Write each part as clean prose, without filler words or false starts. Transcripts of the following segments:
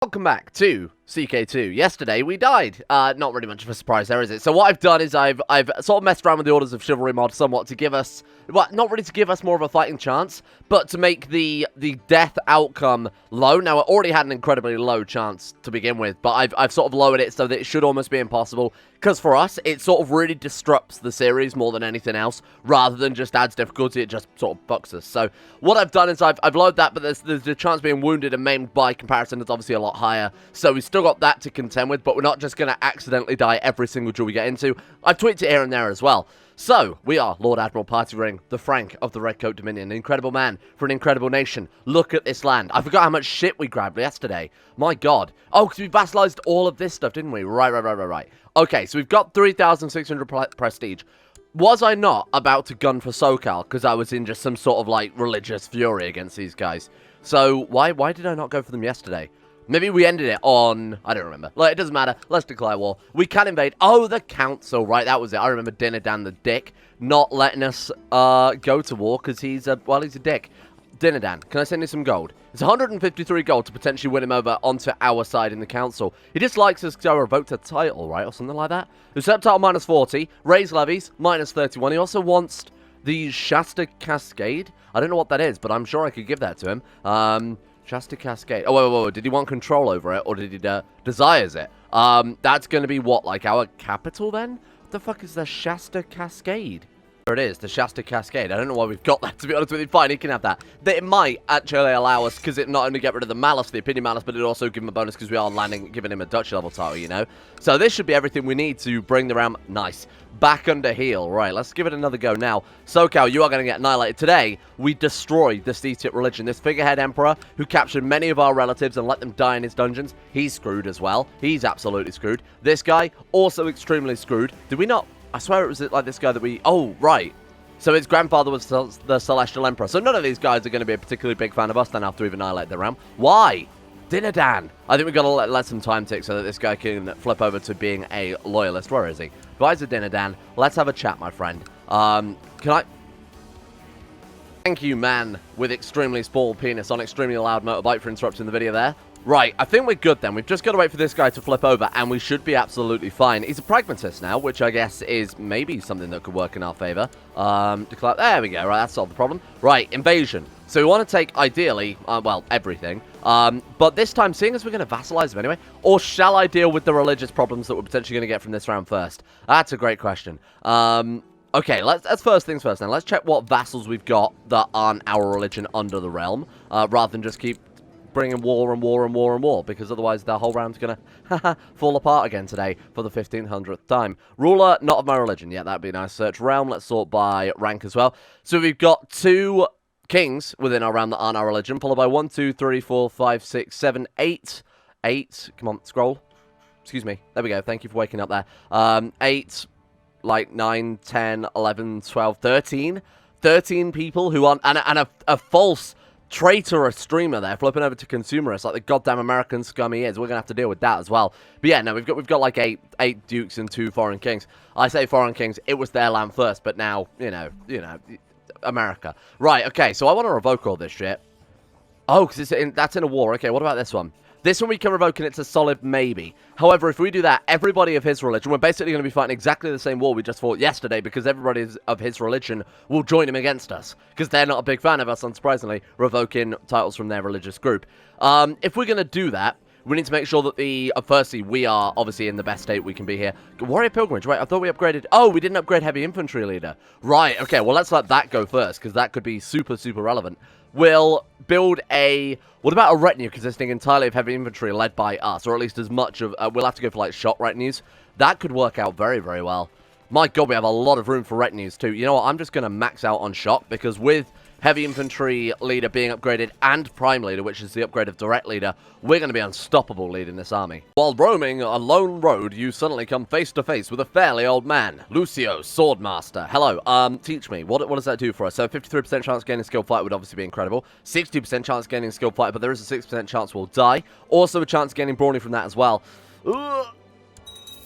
Welcome back to CK2. Yesterday we died. Not really much of a surprise there, is it? So what I've done is I've sort of messed around with the Orders of Chivalry mod somewhat to give us, well, not really to give us more of a fighting chance, but to make the death outcome low. Now, it already had an incredibly low chance to begin with, but I've sort of lowered it so that it should almost be impossible. Because for us, it sort of really disrupts the series more than anything else, rather than just adds difficulty. It just sort of fucks us. So what I've done is I've lowered that, but there's the chance of being wounded and maimed by comparison is obviously a lot higher. So we've still got that to contend with, but we're not just going to accidentally die every single duel we get into. I've tweaked it here and there as well. So, we are Lord Admiral Party Ring, the Frank of the Redcoat Dominion, an incredible man for an incredible nation. Look at this land. I forgot how much shit we grabbed yesterday. My god. Oh, because we vassalized all of this stuff, didn't we? Right. Okay, so we've got 3,600 prestige. Was I not about to gun for SoCal because I was in just some sort of, like, religious fury against these guys? So, why did I not go for them yesterday? Maybe we ended it on... I don't remember. Like, it doesn't matter. Let's declare war. We can invade. Oh, the council. Right, that was it. I remember Dinadan the dick not letting us go to war because he's a... Well, he's a dick. Dinadan, can I send you some gold? It's 153 gold to potentially win him over onto our side in the council. He just likes us to revoke a title, right? Or something like that. Usurp title minus 40. Raise levies minus 31. He also wants the Shasta Cascade. I don't know what that is, but I'm sure I could give that to him. Shasta Cascade. Oh, wait. Did he want control over it, or did he desires it? That's going to be what, like our capital then? What the fuck is the Shasta Cascade? There it is, the Shasta Cascade. I don't know why we've got that, to be honest with you. Fine, he can have that. It might actually allow us, because it not only get rid of the malice, the opinion malice, but it also give him a bonus because we are giving him a Dutch level title, you know? So this should be everything we need to bring the realm, nice, back under heel. Right, let's give it another go now. SoCal, you are going to get annihilated. Today, we destroyed the Decisive religion. This figurehead emperor who captured many of our relatives and let them die in his dungeons, he's screwed as well. He's absolutely screwed. This guy, also extremely screwed. Did we not... I swear it was like this guy that we... Oh, right. So his grandfather was the Celestial Emperor. So none of these guys are going to be a particularly big fan of us then after we've annihilated the realm. Why? Dinadan. I think we've got to let some time tick so that this guy can flip over to being a loyalist. Where is he? Guys of Dinadan. Let's have a chat, my friend. Can I... Thank you, man, with extremely small penis on extremely loud motorbike for interrupting the video there. Right, I think we're good then. We've just got to wait for this guy to flip over, and we should be absolutely fine. He's a pragmatist now, which I guess is maybe something that could work in our favor. Declare... There we go, right, that solved the problem. Right, invasion. So we want to take, ideally, well, everything. But this time, seeing as we're going to vassalize him anyway, or shall I deal with the religious problems that we're potentially going to get from this round first? That's a great question. Okay, let's first things first then. Let's check what vassals we've got that aren't our religion under the realm, rather than just keep bringing war and war and war and war, because otherwise the whole round's gonna fall apart again today for the 1500th time. Ruler, not of my religion. Yeah, that'd be nice. Search realm. Let's sort by rank as well. So we've got 2 kings within our realm that aren't our religion, followed by 1, 2, 3, 4, 5, 6, 7, 8. 8. Come on, scroll. Excuse me. There we go. Thank you for waking up there. 8, like 9, 10, 11, 12, 13. 13 people who aren't, and a false traitorous streamer there flipping over to consumerist like the goddamn American scum he is. We're gonna have to deal with that as well. But yeah, no, we've got like eight dukes and 2 foreign kings. I say foreign kings, it was their land first, but now, you know, America. Right, okay, so I want to revoke all this shit. Oh, because that's in a war. Okay, what about this one? This one we can revoke and it's a solid maybe. However, if we do that, everybody of his religion, we're basically going to be fighting exactly the same war we just fought yesterday because everybody of his religion will join him against us. Because they're not a big fan of us, unsurprisingly, revoking titles from their religious group. If we're going to do that, we need to make sure that firstly, we are obviously in the best state we can be here. Warrior Pilgrimage, right, I thought we upgraded... Oh, we didn't upgrade Heavy Infantry Leader. Right, okay, well, let's let that go first because that could be super, super relevant. We'll build a... What about a retinue consisting entirely of heavy infantry led by us? Or at least as much of... we'll have to go for, like, shot retinues. That could work out very, very well. My god, we have a lot of room for retinues, too. You know what? I'm just going to max out on shock, because with heavy infantry leader being upgraded and prime leader, which is the upgrade of direct leader, we're going to be unstoppable leading this army. While roaming a lone road, you suddenly come face to face with a fairly old man, Lucio, Swordmaster. Hello, teach me, what does that do for us? So 53% chance gaining skill fight would obviously be incredible. 60% chance gaining skill fight, but there is a 6% chance we'll die. Also a chance gaining brawny from that as well.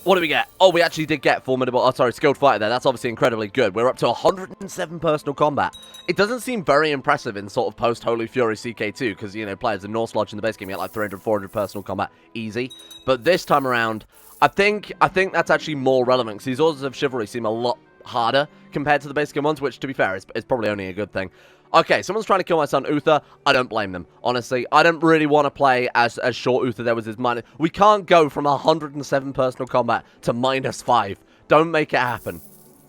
What do we get? Oh, we actually did get formidable, oh sorry, skilled fighter there. That's obviously incredibly good. We're up to 107 personal combat. It doesn't seem very impressive in sort of post-Holy Fury CK2, because, you know, players in Norse Lodge in the base game get like 300, 400 personal combat easy. But this time around, I think that's actually more relevant, because these Orders of Chivalry seem a lot harder compared to the base game ones, which, to be fair, is probably only a good thing. Okay, someone's trying to kill my son Uther. I don't blame them, honestly. I don't really want to play as short Uther there was his minus. We can't go from 107 personal combat to -5. Don't make it happen.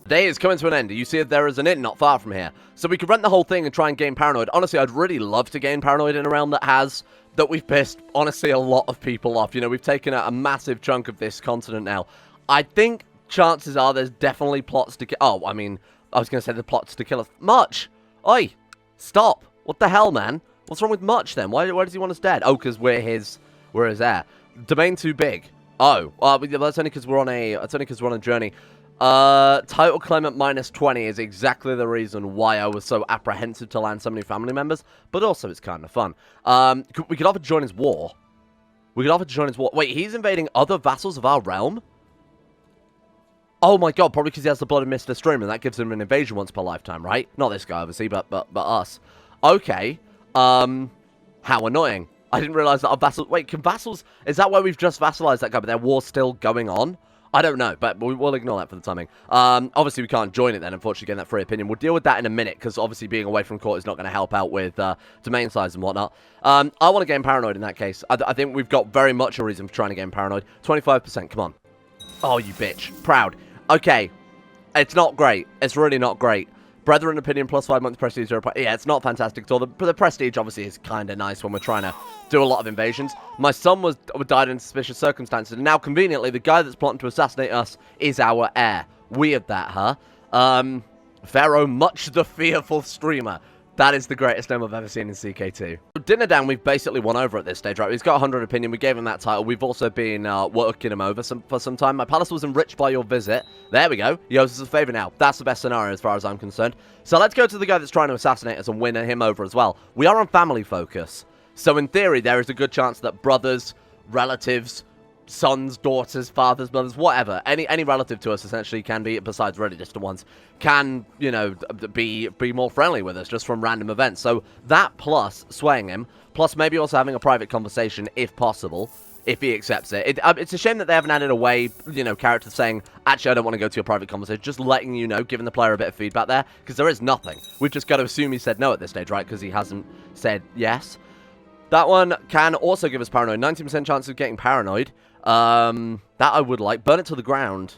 The day is coming to an end. You see if there is an inn not far from here. So we could rent the whole thing and try and gain Paranoid. Honestly, I'd really love to gain Paranoid in a realm that we've pissed, honestly, a lot of people off. You know, we've taken a massive chunk of this continent now. I think chances are there's definitely plots to kill. Oh, I mean, I was going to say the plots to kill us. Much! Oi! Stop! What the hell, man? What's wrong with Much, then? Why does he want us dead? Oh, because we're his heir. Domain too big. Oh, that's only because we're on a journey. Title claim at -20 is exactly the reason why I was so apprehensive to land so many family members, but also it's kind of fun. We could offer to join his war. Wait, he's invading other vassals of our realm? Oh my god, probably because he has the blood of Mr. Streamer, and that gives him an invasion once per lifetime, right? Not this guy, obviously, but us. Okay. How annoying. I didn't realize that our vassals... Wait, can vassals... Is that why we've just vassalized that guy, but their war's still going on? I don't know, but we'll ignore that for the timing. Obviously, we can't join it then, unfortunately, getting that free opinion. We'll deal with that in a minute, because obviously being away from court is not going to help out with domain size and whatnot. I want to gain Paranoid in that case. I think we've got very much a reason for trying to gain Paranoid. 25%, come on. Oh, you bitch. Proud. Okay. It's not great. It's really not great. Brethren opinion plus 5 months prestige. Yeah, it's not fantastic at all. The prestige obviously is kind of nice when we're trying to do a lot of invasions. My son died in suspicious circumstances, and now conveniently the guy that's plotting to assassinate us is our heir. Weird that, huh? Pharaoh Much the Fearful Streamer. That is the greatest name I've ever seen in CK2. Dinner Down, we've basically won over at this stage, right? He's got 100 opinion. We gave him that title. We've also been working him over for some time. My palace was enriched by your visit. There we go. He owes us a favor now. That's the best scenario as far as I'm concerned. So let's go to the guy that's trying to assassinate us and win him over as well. We are on family focus. So in theory, there is a good chance that brothers, relatives, sons, daughters, fathers, mothers, whatever, any relative to us essentially can be, besides really distant ones, can, you know, be more friendly with us just from random events. So that plus swaying him, plus maybe also having a private conversation if possible, if he accepts it. It's a shame that they haven't added a way, you know, characters saying, actually, I don't want to go to your private conversation, just letting you know, giving the player a bit of feedback there, because there is nothing. We've just got to assume he said no at this stage, right, because he hasn't said yes. That one can also give us Paranoid. 19% chance of getting Paranoid. That I would like. Burn it to the ground.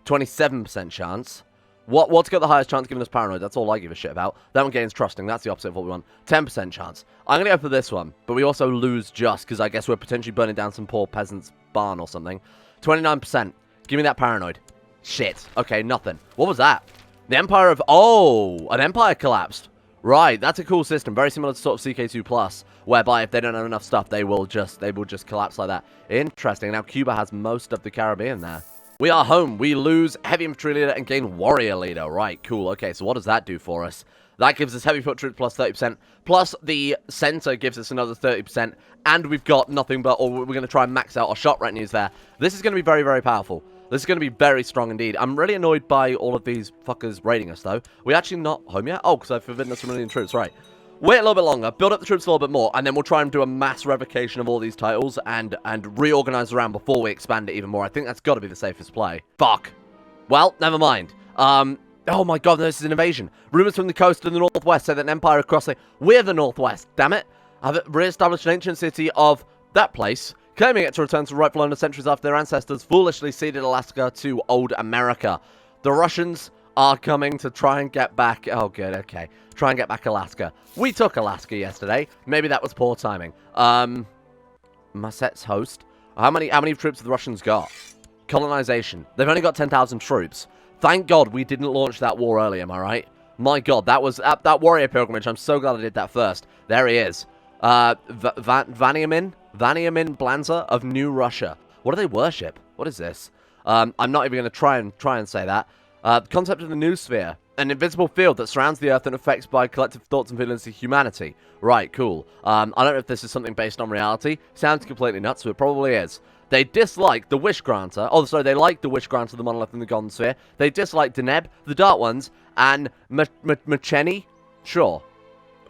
27% chance. What's got the highest chance of giving us Paranoid? That's all I give a shit about. That one gains Trusting. That's the opposite of what we want. 10% chance. I'm going to go for this one. But we also lose just because I guess we're potentially burning down some poor peasant's barn or something. 29%. Give me that Paranoid. Shit. Okay, nothing. What was that? The Empire of... Oh! An Empire collapsed. Right, that's a cool system. Very similar to sort of CK2+, whereby if they don't have enough stuff, they will just collapse like that. Interesting. Now Cuba has most of the Caribbean there. We are home. We lose Heavy Infantry Leader and gain Warrior Leader. Right, cool. Okay, so what does that do for us? That gives us Heavy Foot Troops plus 30%, plus the Center gives us another 30%, and we've got nothing but, or we're going to try and max out our shot retinues there. This is going to be very, very powerful. This is going to be very strong indeed. I'm really annoyed by all of these fuckers raiding us, though. We're actually not home yet? Oh, because I've forbidden us from million troops, right. Wait a little bit longer, build up the troops a little bit more, and then we'll try and do a mass revocation of all these titles and reorganize around before we expand it even more. I think that's got to be the safest play. Fuck. Well, never mind. Oh my god, this is an invasion. Rumors from the coast and the northwest say that an empire across the... We're the northwest, damn it. Have re-established an ancient city of that place, claiming it to return to rightful owner centuries after their ancestors foolishly ceded Alaska to old America. The Russians are coming to try and get back... Oh, good, okay. Try and get back Alaska. We took Alaska yesterday. Maybe that was poor timing. Masset's host. How many troops have the Russians got? Colonization. They've only got 10,000 troops. Thank God we didn't launch that war early, am I right? My God, that was... that warrior pilgrimage, I'm so glad I did that first. There he is. Vaniamin Blanza of New Russia. What do they worship? What is this? I'm not even going to try and say that. The concept of the new sphere. An invisible field that surrounds the Earth and affects by collective thoughts and feelings of humanity. Right, cool. I don't know if this is something based on reality. Sounds completely nuts, but it probably is. They dislike the Wish Granter. Oh, sorry, they like the Wish Granter, the Monolith, and the Golden Sphere. They dislike Deneb, the Dark Ones, and Macheni. Sure.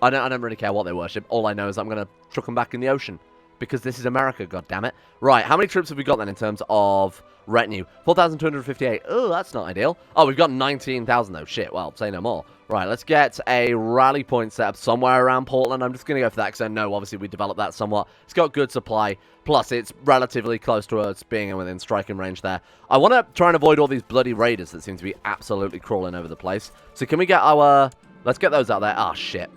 I don't really care what they worship. All I know is I'm going to chuck them back in the ocean. Because this is America, goddammit. Right, how many troops have we got then in terms of retinue? 4,258. Oh, that's not ideal. Oh, we've got 19,000 though. Shit, well, say no more. Right, let's get a rally point set up somewhere around Portland. I'm just going to go for that because I know, obviously, we developed that somewhat. It's got good supply. Plus, it's relatively close to us being within striking range there. I want to try and avoid all these bloody raiders that seem to be absolutely crawling over the place. So can we get our... Let's get those out there. Ah, shit.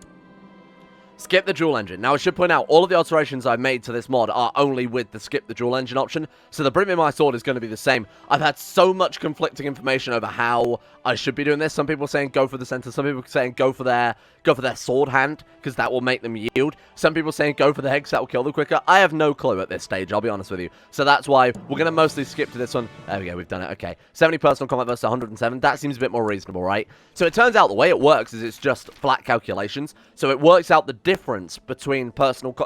Skip the dual engine. Now, I should point out, all of the alterations I've made to this mod are only with the skip the dual engine option, so the Bring Me My Sword is going to be the same. I've had so much conflicting information over how I should be doing this. Some people are saying go for the center. Some people are saying go for their sword hand, because that will make them yield. Some people are saying go for the head, because that will kill them quicker. I have no clue at this stage, I'll be honest with you. So that's why we're going to mostly skip to this one. There we go, we've done it. Okay, 70 personal combat versus 107. That seems a bit more reasonable, right? So it turns out the way it works is it's just flat calculations. So it works out the difference between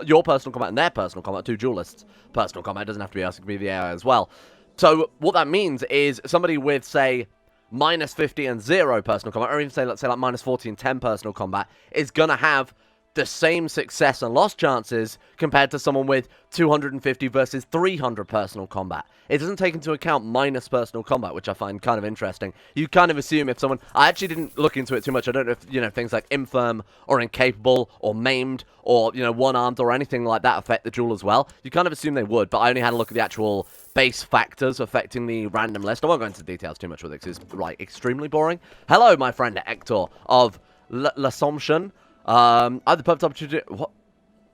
your personal combat and their personal combat, two duelists. Personal combat doesn't have to be us, it can be the AI as well. So what that means is somebody with, say, minus 50 and 0 personal combat, or even say, let's say like minus 40 and 10 personal combat, is going to have the same success and loss chances compared to someone with 250 versus 300 personal combat. It doesn't take into account minus personal combat, which I find kind of interesting. You kind of assume if someone... I actually didn't look into it too much. I don't know if, things like infirm or incapable or maimed or, one-armed or anything like that affect the duel as well. You kind of assume they would, but I only had a look at the actual base factors affecting the random list. I won't go into details too much with it because it's, extremely boring. Hello, my friend Hector of L'Assomption. I had the perfect opportunity... What?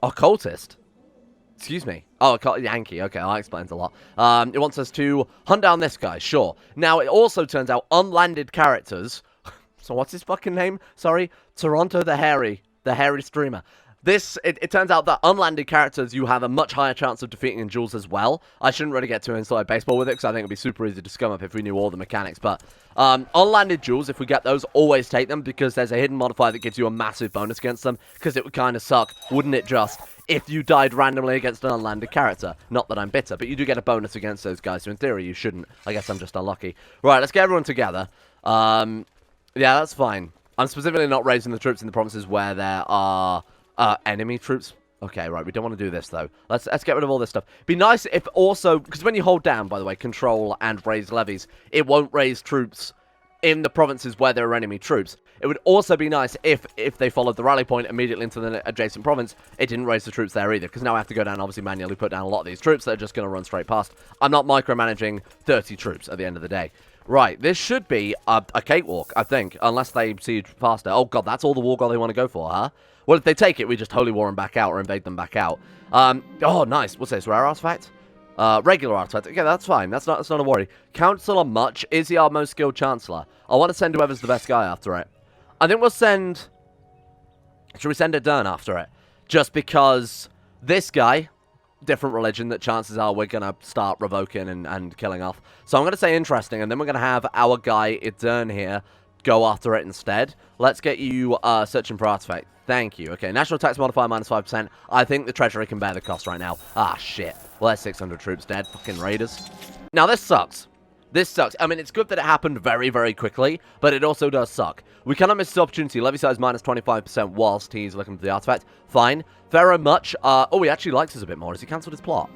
Occultist? Excuse me. Oh, Yankee. Okay, that explains a lot. It wants us to hunt down this guy, sure. Now, it also turns out unlanded characters... So what's his fucking name? Sorry. Toronto the Hairy streamer. It turns out that unlanded characters, you have a much higher chance of defeating in duels as well. I shouldn't really get too inside baseball with it, because I think it'd be super easy to scum up if we knew all the mechanics. But unlanded duels, if we get those, always take them, because there's a hidden modifier that gives you a massive bonus against them, because it would kind of suck, wouldn't it just, if you died randomly against an unlanded character. Not that I'm bitter, but you do get a bonus against those guys, so in theory you shouldn't. I guess I'm just unlucky. Right, let's get everyone together. Yeah, that's fine. I'm specifically not raising the troops in the provinces where there are... enemy troops. Okay, right, we don't want to do this, though. Let's get rid of all this stuff. Be nice if also... Because when you hold down, by the way, control and raise levies, it won't raise troops in the provinces where there are enemy troops. It would also be nice if they followed the rally point immediately into the adjacent province, it didn't raise the troops there either. Because now I have to go down, obviously, manually put down a lot of these troops that are just going to run straight past. I'm not micromanaging 30 troops at the end of the day. Right, this should be a cakewalk, I think, unless they siege faster. Oh, God, that's all the war goal they want to go for, huh? Well, if they take it, we just holy war them back out or invade them back out. Oh, nice. What's this? Rare artifact? Regular artifact. Okay, that's fine. That's not a worry. Councillor Much. Is he our most skilled Chancellor? I want to send whoever's the best guy after it. I think we'll send... Should we send Dern after it? Just because this guy... different religion that chances are we're going to start revoking and killing off. So I'm going to say interesting, and then we're going to have our guy Idern here go after it instead. Let's get you searching for artifact. Thank you. Okay, national tax modifier minus 5%. I think the treasury can bear the cost right now. Ah, shit. Well, there's 600 troops dead. Fucking raiders. Now, this sucks. This sucks. I mean, it's good that it happened very, very quickly, but it also does suck. We cannot miss this opportunity. Levy size minus 25% whilst he's looking for the artifact. Fine. Very much. Oh, he actually likes us a bit more. Has he cancelled his plot?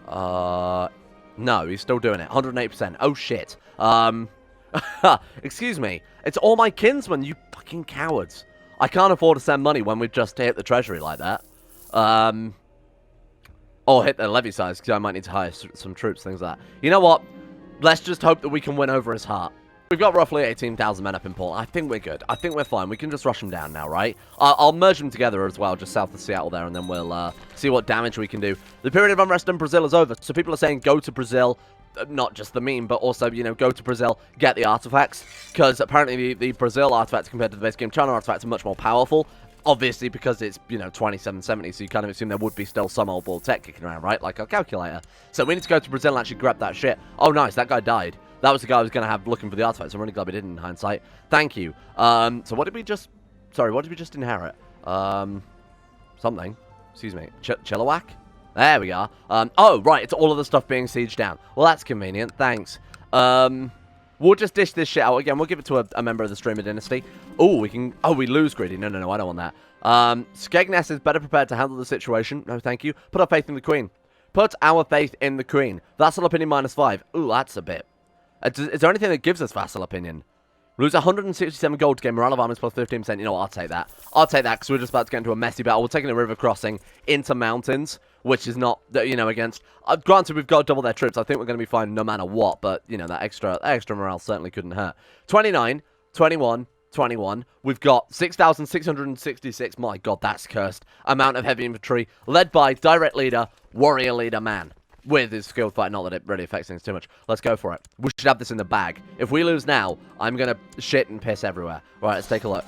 No, he's still doing it. 108%. Oh, shit. Excuse me. It's all my kinsmen, you fucking cowards. I can't afford to send money when we've just hit the treasury like that. Or hit the levy size, because I might need to hire some troops, things like that. You know what? Let's just hope that we can win over his heart. We've got roughly 18,000 men up in Port. I think we're good. I think we're fine. We can just rush them down now, right? I'll merge them together as well, just south of Seattle there, and then we'll see what damage we can do. The period of unrest in Brazil is over, so people are saying go to Brazil. Not just the meme, but also, go to Brazil, get the artifacts. Because apparently the Brazil artifacts compared to the base game China artifacts are much more powerful. Obviously, because it's, 2770, so you kind of assume there would be still some old-ball tech kicking around, right? Like a calculator. So we need to go to Brazil and actually grab that shit. Oh, nice, that guy died. That was the guy I was going to have looking for the artifacts. I'm really glad we did in hindsight. Thank you. So what did we just... Sorry, what did we just inherit? Something. Excuse me. Chilliwack? There we are. Oh, right. It's all of the stuff being sieged down. Well, that's convenient. Thanks. We'll just dish this shit out. Again, we'll give it to a member of the Streamer Dynasty. Oh, we can... Oh, we lose Greedy. No, I don't want that. Skegness is better prepared to handle the situation. No, thank you. Put our faith in the Queen. Put our faith in the Queen. Vassal Opinion -5. Ooh, that's a bit... Is there anything that gives us Vassal Opinion? Lose 167 gold to gain Morale of Armies plus 15%. You know what? I'll take that. I'll take that because we're just about to get into a messy battle. We're taking a river crossing into mountains, which is not, you know, against... granted, we've got double their troops. I think we're going to be fine no matter what, but, you know, that extra morale certainly couldn't hurt. 29, 21, 21. We've got 6,666. My God, that's cursed. Amount of heavy infantry, led by direct leader, warrior leader man. With his skilled fight, not that it really affects things too much. Let's go for it. We should have this in the bag. If we lose now, I'm going to shit and piss everywhere. Right, let's take a look.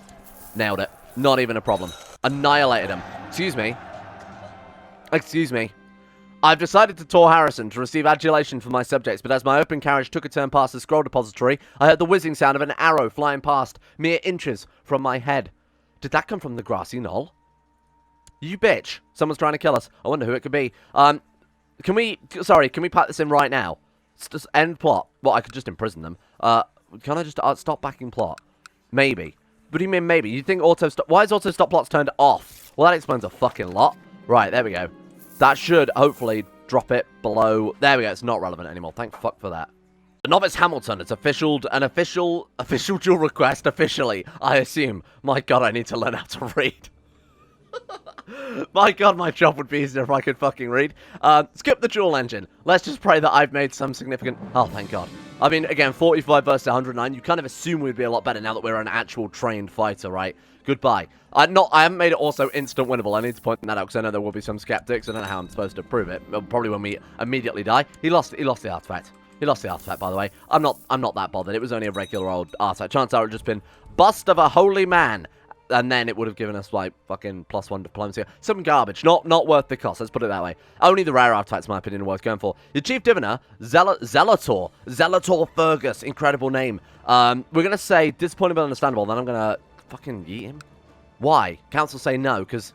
Nailed it. Not even a problem. Annihilated him. Excuse me. Excuse me. I've decided to tour Harrison to receive adulation from my subjects, but as my open carriage took a turn past the scroll depository, I heard the whizzing sound of an arrow flying past, mere inches from my head. Did that come from the grassy knoll? You bitch. Someone's trying to kill us. I wonder who it could be. Can we pack this in right now? Just end plot. Well, I could just imprison them. Can I just stop backing plot? Maybe. What do you mean maybe? You think auto stop... Why is auto stop plots turned off? Well, that explains a fucking lot. Right, there we go. That should hopefully drop it below... There we go, it's not relevant anymore. Thank fuck for that. The Novice Hamilton, it's an official dual request, officially, I assume. My God, I need to learn how to read. My God, my job would be easier if I could fucking read. Skip the dual engine. Let's just pray that I've made some significant... Oh, thank God. I mean, again, 45 versus 109. You kind of assume we'd be a lot better now that we're an actual trained fighter, right? Goodbye. I haven't made it also instant winnable. I need to point that out because I know there will be some skeptics. I don't know how I'm supposed to prove it. Probably when we immediately die. He lost the artifact. He lost the artifact, by the way. I'm not that bothered. It was only a regular old artifact. Chances are it would just been bust of a holy man. And then it would have given us, like, fucking +1 diplomacy. Some garbage. Not worth the cost. Let's put it that way. Only the rare artifacts, in my opinion, are worth going for. Your Chief Diviner, Zellator. Zellator Fergus. Incredible name. We're going to say disappointing but understandable. Then I'm going to fucking yeet him. Why? Council say no, because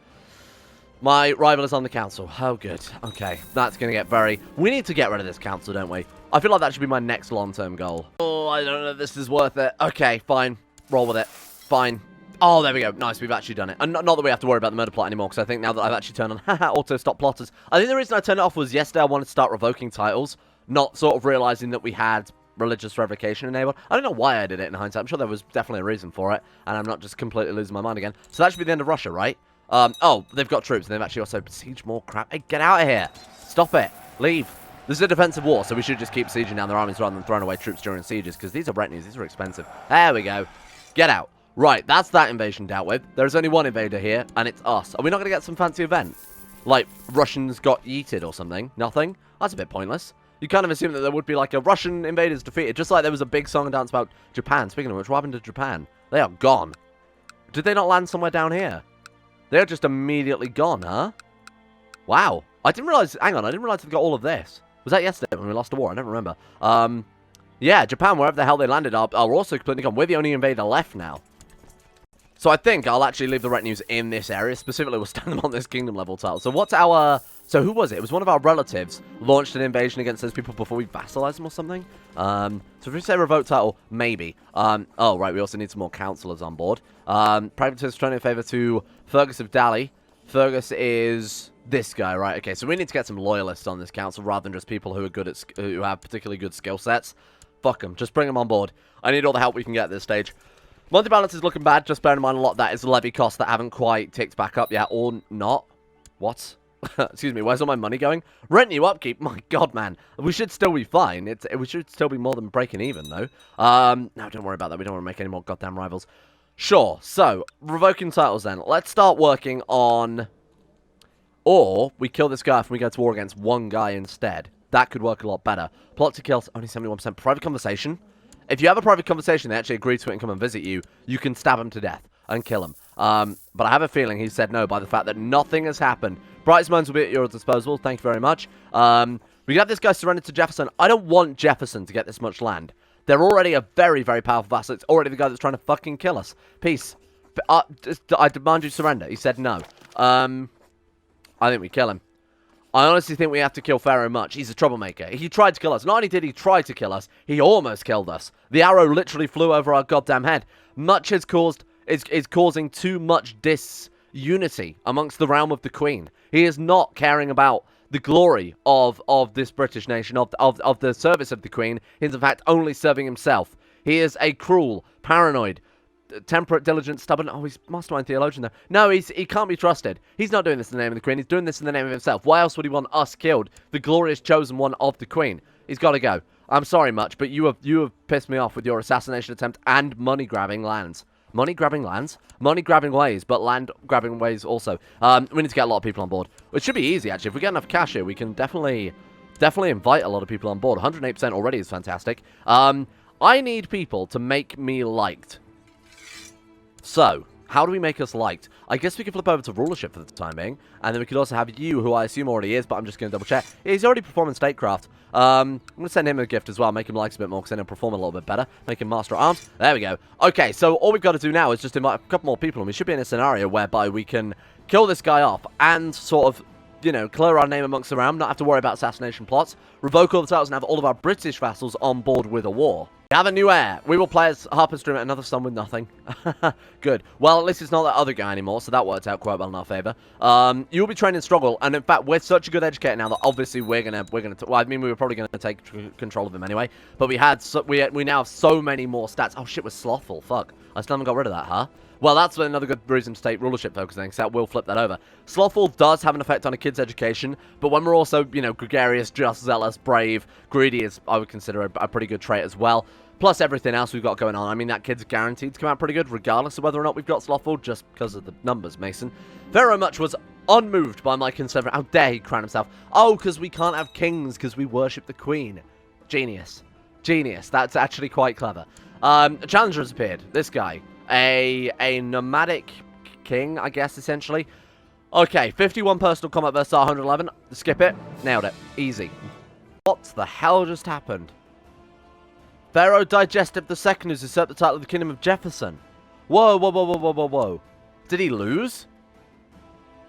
my rival is on the council. Oh, good. Okay. That's going to get very... We need to get rid of this council, don't we? I feel like that should be my next long-term goal. Oh, I don't know if this is worth it. Okay, fine. Roll with it. Fine. Oh, there we go. Nice, we've actually done it. And not that we have to worry about the murder plot anymore, because I think now that I've actually turned on auto-stop plotters. I think the reason I turned it off was yesterday I wanted to start revoking titles, not sort of realizing that we had religious revocation enabled. I don't know why I did it in hindsight. I'm sure there was definitely a reason for it, and I'm not just completely losing my mind again. So that should be the end of Russia, right? Oh, they've got troops, and they've actually also besieged more crap. Hey, get out of here. Stop it. Leave. This is a defensive war, so we should just keep sieging down their armies rather than throwing away troops during sieges, because these are retinues. These are expensive. There we go. Get out. Right, that's that invasion dealt with. There's only one invader here, and it's us. Are we not going to get some fancy event? Like, Russians got yeeted or something? Nothing? That's a bit pointless. You kind of assume that there would be, like, a Russian invaders defeated, just like there was a big song and dance about Japan. Speaking of which, what happened to Japan? They are gone. Did they not land somewhere down here? They're just immediately gone, huh? Wow. I didn't realize... Hang on, I didn't realize they got all of this. Was that yesterday when we lost the war? I don't remember. Yeah, Japan, wherever the hell they landed, are also completely gone. We're the only invader left now. So I think I'll actually leave the retinues in this area. Specifically, we'll stand them on this kingdom level tile. So what's our... So who was it? It was one of our relatives launched an invasion against those people before we vassalized them or something. So if we say revoke title, maybe. Oh, right, we also need some more councillors on board. Pragmatist turning in favour to Fergus of Dally. Fergus is this guy, right? Okay, so we need to get some loyalists on this council rather than just people who are good at... who have particularly good skill sets. Fuck them. Just bring them on board. I need all the help we can get at this stage. Monthly balance is looking bad, just bear in mind a lot of that is levy costs that haven't quite ticked back up yet, or not. What? Excuse me, where's all my money going? Retinue upkeep? My God, man. We should still be fine. We should still be more than breaking even, though. No, don't worry about that. We don't want to make any more goddamn rivals. Sure, so, revoking titles then. Let's start working on... Or, we kill this guy off and we go to war against one guy instead. That could work a lot better. Plot to kill, only 71%. Private conversation. If you have a private conversation, they actually agree to it and come and visit you, you can stab him to death and kill him. But I have a feeling he said no by the fact that nothing has happened. Brightest minds will be at your disposal. Thank you very much. We have this guy surrendered to Jefferson. I don't want Jefferson to get this much land. They're already a very, very powerful vassal. It's already the guy that's trying to fucking kill us. Peace. I demand you surrender. He said no. I think we kill him. I honestly think we have to kill Pharaoh Much. He's a troublemaker. He tried to kill us. Not only did he try to kill us, he almost killed us. The arrow literally flew over our goddamn head. Much has caused is causing too much disunity amongst the realm of the Queen. He is not caring about the glory of this British nation, of the service of the Queen. He's in fact only serving himself. He is a cruel, paranoid, temperate, diligent, stubborn. Oh, he's mastermind theologian there. No, he can't be trusted. He's not doing this in the name of the Queen. He's doing this in the name of himself. Why else would he want us killed? The glorious chosen one of the Queen. He's got to go. I'm sorry, Much, but you have pissed me off with your assassination attempt and money-grabbing lands. Money-grabbing lands? Money-grabbing ways, but land-grabbing ways also. We need to get a lot of people on board. It should be easy, actually. If we get enough cash here, we can definitely invite a lot of people on board. 108% already is fantastic. I need people to make me liked. So, how do we make us liked? I guess we can flip over to rulership for the time being, and then we could also have you, who I assume already is, but I'm just going to double check. He's already performing statecraft. I'm going to send him a gift as well, make him liked a bit more, because then he'll perform a little bit better. Make him master at arms. There we go. Okay, so all we've got to do now is just invite a couple more people, and we should be in a scenario whereby we can kill this guy off and sort of, you know, clear our name amongst the realm, not have to worry about assassination plots, revoke all the titles, and have all of our British vassals on board with a war. We have a new heir. We will play as Harper's Dream at another son with nothing. Good. Well, at least it's not that other guy anymore, so that worked out quite well in our favour. You'll be trained in struggle, and in fact, we're such a good educator now that obviously we're gonna. Well, I mean, we were probably gonna take control of him anyway, but we now have so many more stats. Oh shit, we're slothful. Fuck. I still haven't got rid of that, huh? Well, that's another good reason to take rulership focusing, because that will flip that over. Slothful does have an effect on a kid's education, but when we're also, you know, gregarious, just, zealous, brave, greedy is, I would consider, a pretty good trait as well. Plus everything else we've got going on. I mean, that kid's guaranteed to come out pretty good, regardless of whether or not we've got slothful, just because of the numbers, Mason. Very much was unmoved by my conservative. How dare he crown himself? Oh, because we can't have kings, because we worship the Queen. Genius. Genius. That's actually quite clever. A challenger has appeared. This guy. A nomadic king, I guess, essentially. Okay, 51 personal combat versus our 111. Skip it. Nailed it. Easy. What the hell just happened? Pharaoh Digestive II has usurped the title of the Kingdom of Jefferson. Whoa, whoa, whoa, whoa, whoa, whoa, whoa. Did he lose?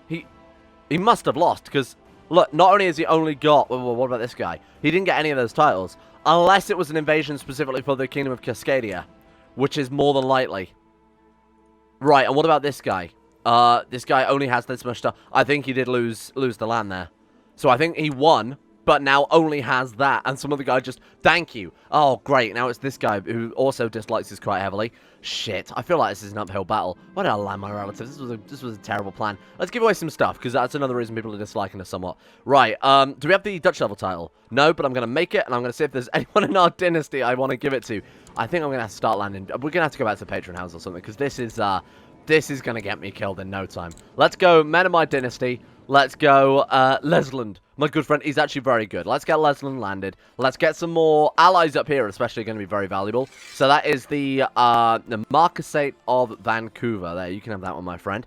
He must have lost, because, look, not only has he only got... what about this guy? He didn't get any of those titles, unless it was an invasion specifically for the Kingdom of Cascadia, which is more than likely. Right, and what about this guy? This guy only has this much stuff. I think he did lose the land there. So I think he won, but now only has that. And some other guy just, thank you. Oh, great. Now it's this guy who also dislikes us quite heavily. Shit, I feel like this is an uphill battle. Why did I land my relatives? This was a terrible plan. Let's give away some stuff, because that's another reason people are disliking us somewhat. Right, do we have the Dutch level title? No, but I'm going to make it, and I'm going to see if there's anyone in our dynasty I want to give it to. I think I'm going to have to start landing. We're going to have to go back to the patron house or something, because this is going to get me killed in no time. Let's go men of my dynasty. Let's go Lesland. My good friend, he's actually very good. Let's get Lesland landed. Let's get some more allies up here, especially going to be very valuable. So that is the Marquisate of Vancouver. There, you can have that one, my friend.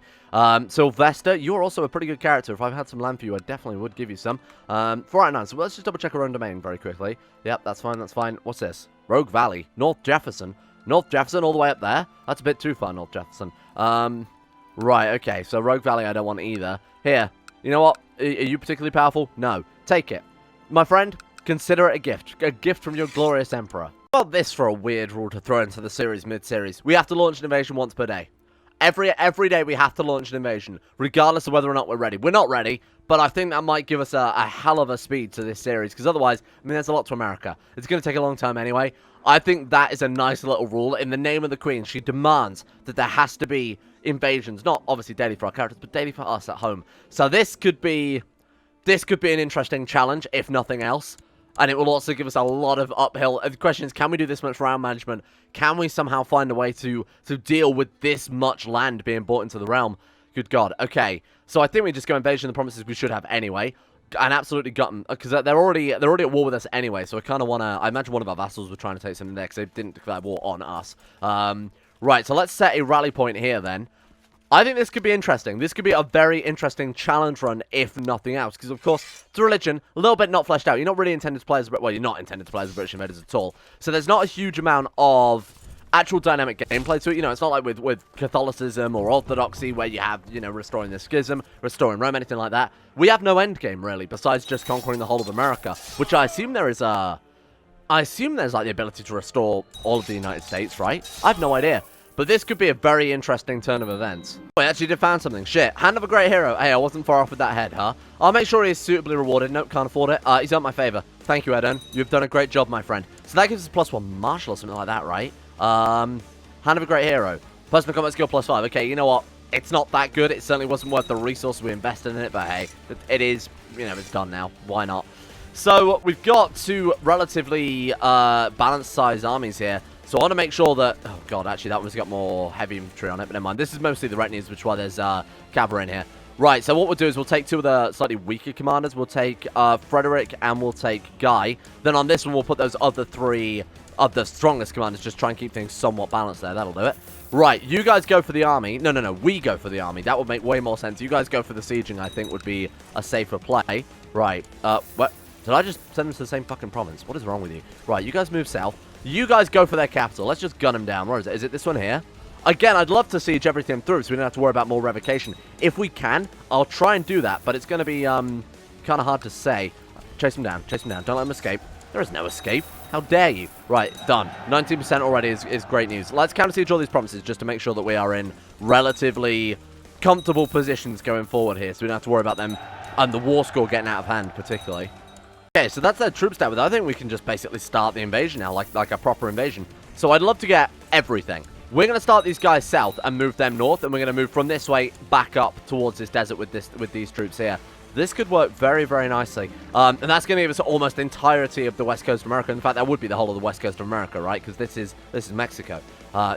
Sylvester, you're also a pretty good character. If I've had some land for you, I definitely would give you some. 499, so let's just double check our own domain very quickly. Yep, that's fine, that's fine. What's this? Rogue Valley, North Jefferson. North Jefferson all the way up there? That's a bit too far, North Jefferson. Right, okay, so Rogue Valley I don't want either. Here, you know what? Are you particularly powerful? No. Take it. My friend, consider it a gift. A gift from your glorious emperor. Well, this for a weird rule to throw into the series mid-series. We have to launch an invasion once per day. Every day we have to launch an invasion, regardless of whether or not we're ready. We're not ready, but I think that might give us a hell of a speed to this series, because otherwise, I mean, there's a lot to America. It's going to take a long time anyway. I think that is a nice little rule. In the name of the Queen, she demands that there has to be invasions, not obviously daily for our characters, but daily for us at home. So this could be an interesting challenge, if nothing else. And it will also give us a lot of uphill. The question is, can we do this much round management? Can we somehow find a way to deal with this much land being brought into the realm? Good God. Okay. So I think we just go invasion of the provinces we should have anyway. And absolutely gut them, because they're already at war with us anyway. So I kind of want to... I imagine one of our vassals were trying to take something there, because they didn't declare war on us. Right, so let's set a rally point here then. I think this could be interesting. This could be a very interesting challenge run, if nothing else. Because, of course, it's a religion, a little bit not fleshed out. You're not really intended to play as... Well, you're not intended to play as British invaders at all. So there's not a huge amount of actual dynamic gameplay to it. You know, it's not like with Catholicism or Orthodoxy where you have, you know, restoring the schism, restoring Rome, anything like that. We have no end game, really, besides just conquering the whole of America. Which I assume there is a... I assume there's, like, the ability to restore all of the United States, right? I have no idea. But this could be a very interesting turn of events. Oh, I actually did find something. Shit. Hand of a great hero. Hey, I wasn't far off with that head, huh? I'll make sure he is suitably rewarded. Nope, can't afford it. He's earned my favor. Thank you, Eden. You've done a great job, my friend. So that gives us +1 martial or something like that, right? Hand of a great hero. Personal combat skill +5. Okay, you know what? It's not that good. It certainly wasn't worth the resource we invested in it. But hey, it is, you know, it's done now. Why not? So we've got two relatively balanced size armies here. So I want to make sure that... Oh, God, actually, that one's got more heavy infantry on it, but never mind. This is mostly the retinues, which is why there's cavalry in here. Right, so what we'll do is we'll take two of the slightly weaker commanders. We'll take Frederick and we'll take Guy. Then on this one, we'll put those other three of the strongest commanders. Just try and keep things somewhat balanced there. That'll do it. Right, you guys go for the army. No, we go for the army. That would make way more sense. You guys go for the sieging, I think, would be a safer play. Right, what? Did I just send them to the same fucking province? What is wrong with you? Right, you guys move south. You guys go for their capital. Let's just gun them down. Where is it? Is it this one here? Again, I'd love to siege everything through so we don't have to worry about more revocation. If we can, I'll try and do that, but it's going to be kind of hard to say. Chase them down. Chase them down. Don't let them escape. There is no escape. How dare you? Right, done. 19% already is great news. Let's counter siege all these provinces just to make sure that we are in relatively comfortable positions going forward here so we don't have to worry about them and the war score getting out of hand particularly. Okay, so that's their troop stat, but I think we can just basically start the invasion now, like a proper invasion. So I'd love to get everything. We're going to start these guys south and move them north, and we're going to move from this way back up towards this desert with these troops here. This could work very, very nicely. And that's going to give us almost entirety of the west coast of America. In fact, that would be the whole of the west coast of America, right? Because this is Mexico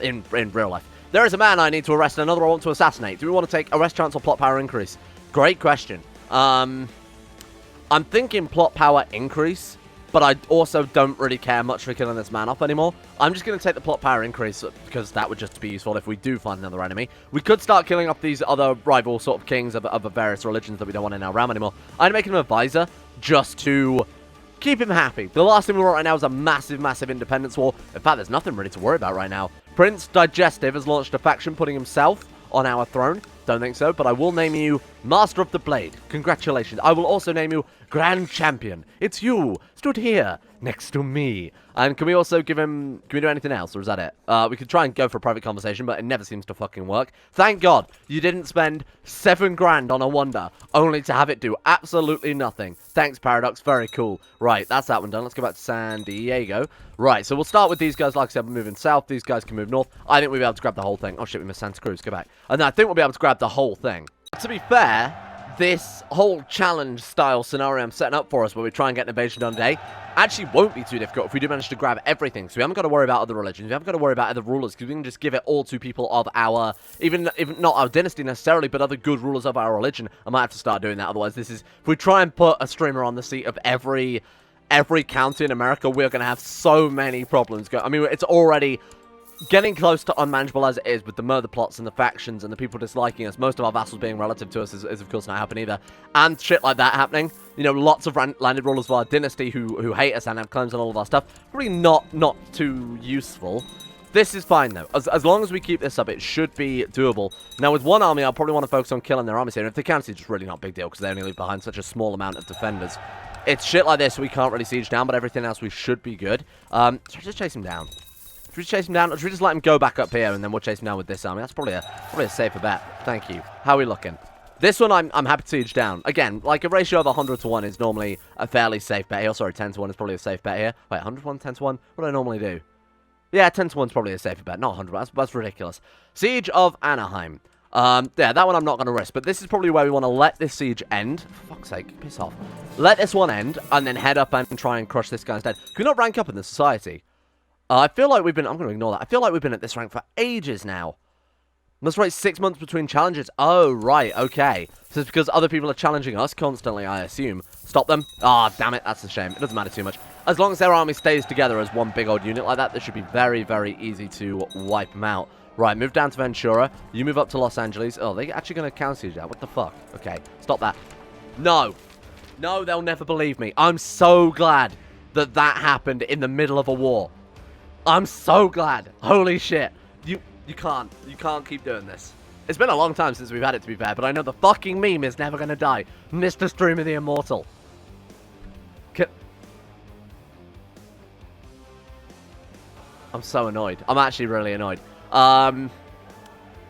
in real life. There is a man I need to arrest and another I want to assassinate. Do we want to take arrest chance or plot power increase? Great question. I'm thinking plot power increase, but I also don't really care much for killing this man off anymore. I'm just going to take the plot power increase because that would just be useful if we do find another enemy. We could start killing off these other rival sort of kings of various religions that we don't want in our realm anymore. I'm making him an advisor just to keep him happy. The last thing we want right now is a massive, massive independence war. In fact, there's nothing really to worry about right now. Prince Digestive has launched a faction putting himself on our throne. Don't think so, but I will name you Master of the Blade. Congratulations. I will also name you Grand Champion. It's you, stood here, next to me. And can we also give him... Can we do anything else, or is that it? We could try and go for a private conversation, but it never seems to fucking work. Thank God you didn't spend 7 grand on a wonder, only to have it do absolutely nothing. Thanks, Paradox. Very cool. Right, that's that one done. Let's go back to San Diego. Right, so we'll start with these guys. Like I said, we're moving south. These guys can move north. I think we'll be able to grab the whole thing. Oh, shit, we missed Santa Cruz. Go back. And I think we'll be able to grab the whole thing. To be fair, this whole challenge-style scenario I'm setting up for us, where we try and get an invasion done today, actually won't be too difficult if we do manage to grab everything. So we haven't got to worry about other religions. We haven't got to worry about other rulers, because we can just give it all to people of our, even not our dynasty necessarily, but other good rulers of our religion. I might have to start doing that, otherwise this is, if we try and put a streamer on the seat of every county in America, we're going to have so many problems. I mean, it's already getting close to unmanageable as it is with the murder plots and the factions and the people disliking us. Most of our vassals being relative to us is of course not happening either. And shit like that happening. You know, lots of landed rulers of our dynasty who hate us and have claims on all of our stuff. Probably not too useful. This is fine, though. As long as we keep this up, it should be doable. Now, with one army, I'll probably want to focus on killing their armies here. And if they can, it's just really not a big deal, because they only leave behind such a small amount of defenders. It's shit like this we can't really siege down, but everything else we should be good. Should we just chase him down? Should we chase him down, or should we just let him go back up here, and then we'll chase him down with this army? That's probably a safer bet. Thank you. How are we looking? This one, I'm happy to siege down. Again, like a ratio of 100 to 1 is normally a fairly safe bet here. Sorry, 10 to 1 is probably a safe bet here. Wait, 100 to 1, 10 to 1? What do I normally do? Yeah, 10 to 1 is probably a safer bet, not 100. That's ridiculous. Siege of Anaheim. Yeah, that one I'm not going to risk, but this is probably where we want to let this siege end. For fuck's sake, piss off. Let this one end, and then head up and try and crush this guy instead. Can we not rank up in the society? I feel like we've been... I'm going to ignore that. I feel like we've been at this rank for ages now. Must wait 6 months between challenges. Oh, right, okay. So it's because other people are challenging us constantly, I assume. Stop them. Ah, damn it, that's a shame. It doesn't matter too much. As long as their army stays together as one big old unit like that, this should be very, very easy to wipe them out. Right, move down to Ventura. You move up to Los Angeles. Oh, they're actually going to counter siege that. What the fuck? Okay, stop that. No. No, they'll never believe me. I'm so glad that that happened in the middle of a war. I'm so glad. Holy shit. You can't keep doing this. It's been a long time since we've had it, to be fair, but I know the fucking meme is never going to die. Mr. Streamer the Immortal. I'm so annoyed. I'm actually really annoyed.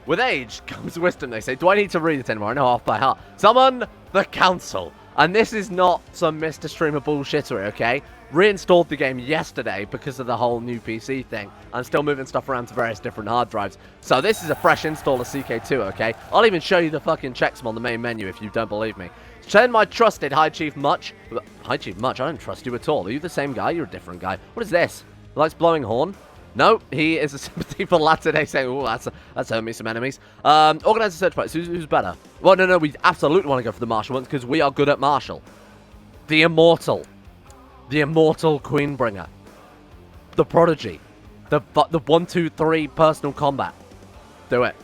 With age comes wisdom, they say. Do I need to read it anymore? I know off by heart. Summon the Council. And this is not some Mr. Streamer bullshittery, okay? Reinstalled the game yesterday because of the whole new PC thing. I'm still moving stuff around to various different hard drives. So this is a fresh install of CK2, okay? I'll even show you the fucking checksum on the main menu if you don't believe me. Send my trusted High Chief Much. High Chief Much? I don't trust you at all. Are you the same guy? You're a different guy. What is this? He likes blowing horn? No, he is a sympathy for Latter-day saying, oh, that's hurt me some enemies. Organize a search party. Who's better? Well, no, we absolutely want to go for the Martial ones because we are good at Martial. The Immortal. The Immortal Queenbringer. The Prodigy. The 1, 2, 3 personal combat. Do it.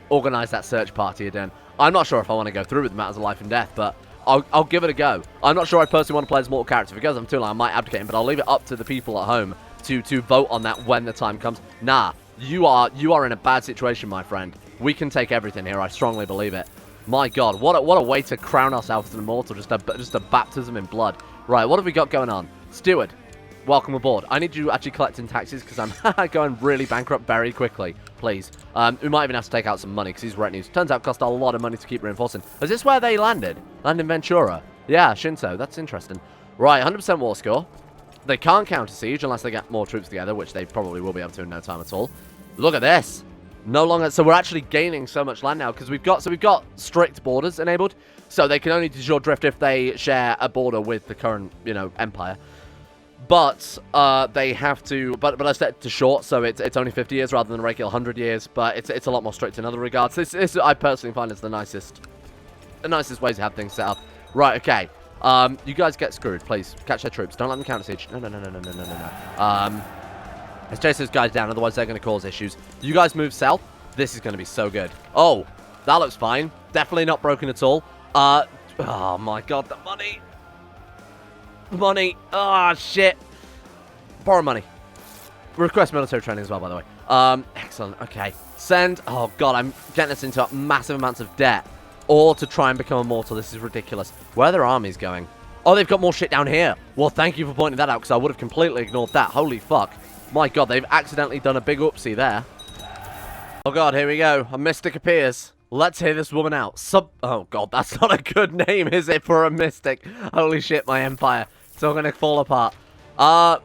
Organize that search party again. I'm not sure if I want to go through with matters of life and death, but I'll give it a go. I'm not sure I personally want to play as mortal character. If it goes on too long, I might abdicate him, but I'll leave it up to the people at home to vote on that when the time comes. Nah, you are in a bad situation, my friend. We can take everything here. I strongly believe it. My God, what a way to crown ourselves an immortal. Just a baptism in blood. Right, what have we got going on? Steward, welcome aboard. I need you actually collecting taxes because I'm going really bankrupt very quickly. Please. We might even have to take out some money because these retinues turns out cost a lot of money to keep reinforcing. Is this where they landed? Land in Ventura? Yeah, Shinto. That's interesting. Right, 100% war score. They can't counter siege unless they get more troops together, which they probably will be able to in no time at all. Look at this. No longer, so we're actually gaining so much land now because we've got strict borders enabled, so they can only do short drift if they share a border with the current, empire. But they have to, but I set it to short, so it's only 50 years rather than a regular 100 years. But it's a lot more strict in other regards. This I personally find is the nicest way to have things set up. Right, okay. You guys get screwed, please. Catch their troops. Don't let them counter siege. No. Let's chase those guys down, otherwise they're going to cause issues. You guys move south. This is going to be so good. Oh, that looks fine. Definitely not broken at all. Oh my God, the money. Money. Oh, shit. Borrow money. Request military training as well, by the way. Excellent. Okay. Send. Oh, God, I'm getting us into massive amounts of debt. Or to try and become immortal. This is ridiculous. Where are their armies going? Oh, they've got more shit down here. Well, thank you for pointing that out, because I would have completely ignored that. Holy fuck. My God, they've accidentally done a big oopsie there. Oh, God, here we go. A mystic appears. Let's hear this woman out. Oh, God, that's not a good name, is it, for a mystic? Holy shit, my empire. It's all going to fall apart.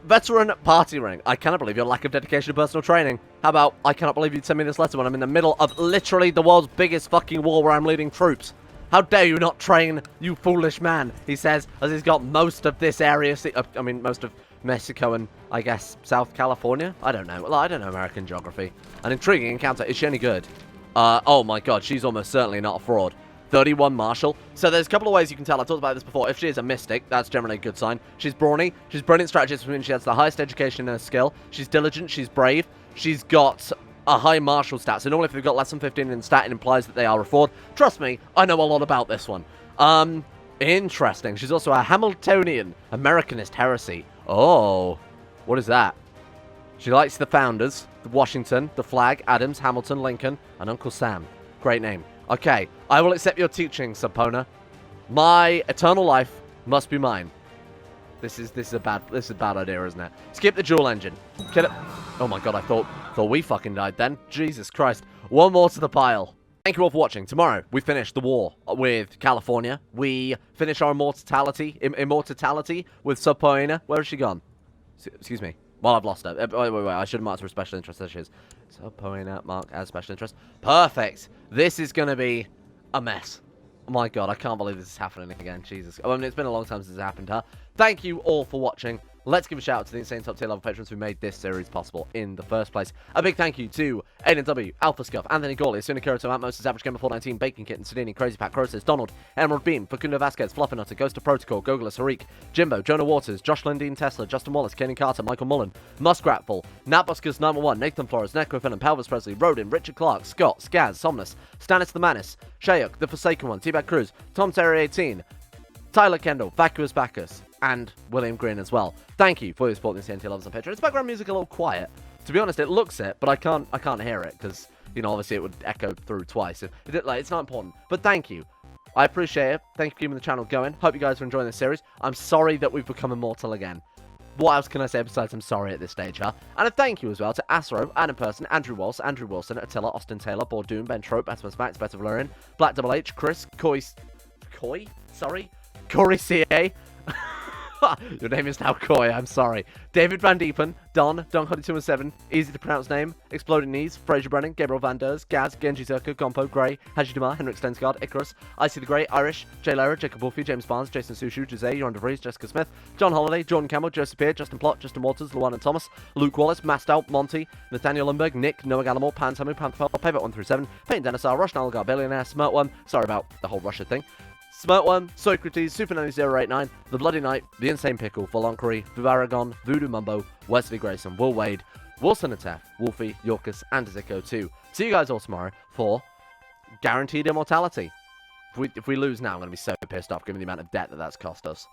Veteran party ring. I cannot believe your lack of dedication to personal training. How about, I cannot believe you'd send me this letter when I'm in the middle of literally the world's biggest fucking war where I'm leading troops. How dare you not train, you foolish man, he says, as he's got most of this area, I mean, most of Mexico and, I guess, South California? I don't know. Well, I don't know American geography. An intriguing encounter. Is she any good? Oh my God, she's almost certainly not a fraud. 31 Marshal. So there's a couple of ways you can tell. I've talked about this before. If she is a mystic, that's generally a good sign. She's brawny. She's brilliant strategist, which means she has the highest education and skill. She's diligent. She's brave. She's got a high martial stat. So normally if they've got less than 15 in stat, it implies that they are a fraud. Trust me, I know a lot about this one. Interesting. She's also a Hamiltonian Americanist heresy. Oh, what is that? She likes the founders, the Washington, the flag, Adams, Hamilton, Lincoln, and Uncle Sam. Great name. Okay, I will accept your teaching, Subpona. My eternal life must be mine. This is a bad idea, isn't it? Skip the dual engine. Kill it. Oh my God, I thought we fucking died then. Jesus Christ. One more to the pile. Thank you all for watching. Tomorrow, we finish the war with California. We finish our immortality with Subpona. Where has she gone? Excuse me. Well, I've lost her. Wait. I should have marked her as special interest. There she is. Subpona, mark as special interest. Perfect. This is going to be a mess. Oh my God, I can't believe this is happening again. Jesus. I mean, it's been a long time since it happened, huh? Thank you all for watching. let's give a shout out to the insane top tier level patrons who made this series possible in the first place. A big thank you to Aiden W, Alpha Scuff, Anthony Gawley, Asuna Kirito, Atmos, Average Gamer 419, Bacon Kitten, Sedini, Crazy Pat, Crosis, Donald, Emerald Beam, Facundo Vasquez, Fluffernutter, Ghost of Protocol, Gogolus, Harik, Jimbo, Jonah Waters, Josh Lindeen, Tesla, Justin Wallace, Kenny Carter, Michael Mullen, Muskratful, Natbuskers 911, Nathan Flores, Necrofilm, Pelvis Presley, Rodin, Richard Clark, Scott, Skaz, Somnus, Stannis the Manis, Shayuk, The Forsaken One, T-Bag Cruz, Tom Terry 18, Tyler Kendall, Vacuous Bacchus, and William Green as well. Thank you for your support in the TNT Lovers on Patreon. It's background music a little quiet. To be honest, it looks it, but I can't hear it because, you know, obviously it would echo through twice. It's not important, but thank you. I appreciate it. Thank you for keeping the channel going. Hope you guys are enjoying this series. I'm sorry that we've become immortal again. What else can I say besides I'm sorry at this stage, huh? And a thank you as well to Asro, Adam Person, Andrew Walsh, Andrew Wilson, Attila, Austin Taylor, Bordoon, Ben Trope, Atmos Max, Better Valerian, Black Double H, Chris, Corey CA. Your name is now Coy, I'm sorry. David Van Diepen, Don Cody 217, easy to pronounce name, Exploding Knees, Fraser Brennan, Gabriel Van Ders, Gaz, Genji Zerka, Gompo, Grey, Haji Dumar, Henrik Stensgaard, Icarus, Icy the Grey, Irish, Jay Lara, Jacob Wolfie, James Barnes, Jason Sushu, Jose, Yoran DeVries, Jessica Smith, John Holiday, Jordan Campbell, Joseph Peer, Justin Plott, Justin Waters, Luana Thomas, Luke Wallace, Mastal, Monty, Nathaniel Lundberg, Nick, Noah Gallimore, Pan Tamu, Panther, Payback 1 through 7, Payne Denisar, Rush Nalgar, Billionaire, Smirtworm, sorry about the whole Russia thing. Smirtworm, Socrates, Supernanny089, The Bloody Knight, The Insane Pickle, Volonkery, Vivaragon, Voodoo Mumbo, Wesley Grayson, Will Wade, Wilson Atef, Wolfie, Yorkus, and CK2. See you guys all tomorrow for Guaranteed Immortality. If we lose now, I'm going to be so pissed off given the amount of debt that's cost us.